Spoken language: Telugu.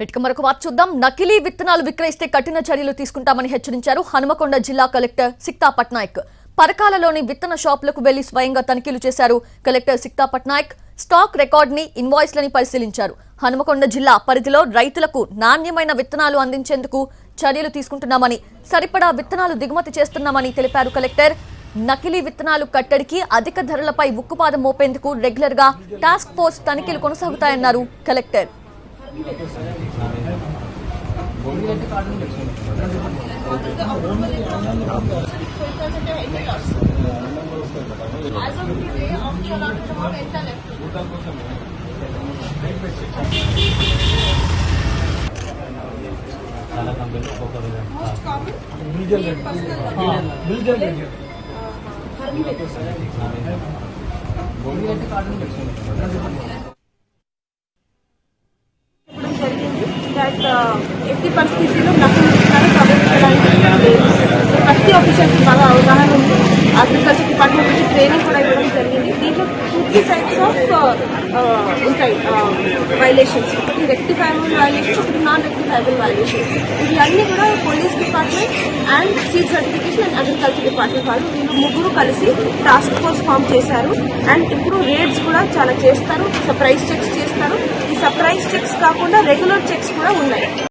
ఇక మరొక వార్త చూద్దాం. నకిలీ విత్తనాలు విక్రయిస్తే కఠిన చర్యలు తీసుకుంటామని హెచ్చరించారు హనుమకొండ జిల్లా కలెక్టర్ సిక్తా పట్నాయక్. పరకాలలోని విత్తన షాపులకు వెళ్లి స్వయంగా తనిఖీలు చేశారు collector Sikta Patnaik. Stock record ని, ఇన్వాయిస్లని పరిశీలించారు. హనుమకొండ జిల్లా పరిధిలో రైతులకు నాణ్యమైన విత్తనాలు అందించేందుకు చర్యలు తీసుకుంటున్నామని, సరిపడా విత్తనాలు దిగుమతి చేస్తున్నామని తెలిపారు కలెక్టర్. నకిలీ విత్తనాలు కట్టడికి, అధిక ధరలపై ఉక్కుపాదం మోపేందుకు రెగ్యులర్ గా టాస్క్ ఫోర్స్ తనిఖీలు కొనసాగుతాయన్నారు కలెక్టర్. ఎట్టి పరిస్థితుల్లో నకిలీ విత్తనాలు ప్రవేశించడానికి లేదు. ప్రతి ఆఫీసర్కి బాగా అవగాహన ఉంది. అగ్రికల్చర్ డిపార్ట్మెంట్ నుంచి ట్రైనింగ్ కూడా ఇవ్వడం జరిగింది. దీంట్లో 2-3 టైప్స్ ఆఫ్ ఉంటాయి వైలేషన్స్. ఒకటి రెక్టిఫైబుల్ వైలేషన్స్, ఒకటి నాన్ రెక్టిఫైబుల్ వైలేషన్స్. ఇవి అన్ని కూడా police department and seed certification and agriculture department వాళ్ళు వీళ్ళు ముగ్గురు కలిసి టాస్క్ ఫోర్స్ ఫామ్ చేశారు. అండ్ ఇప్పుడు రేట్స్ కూడా చాలా చేస్తారు, సర్ప్రైజ్ చెక్స్ చేస్తారు. ఈ సర్ప్రైజ్ చెక్స్ కాకుండా రెగ్యులర్ చెక్స్ కూడా ఉన్నాయి.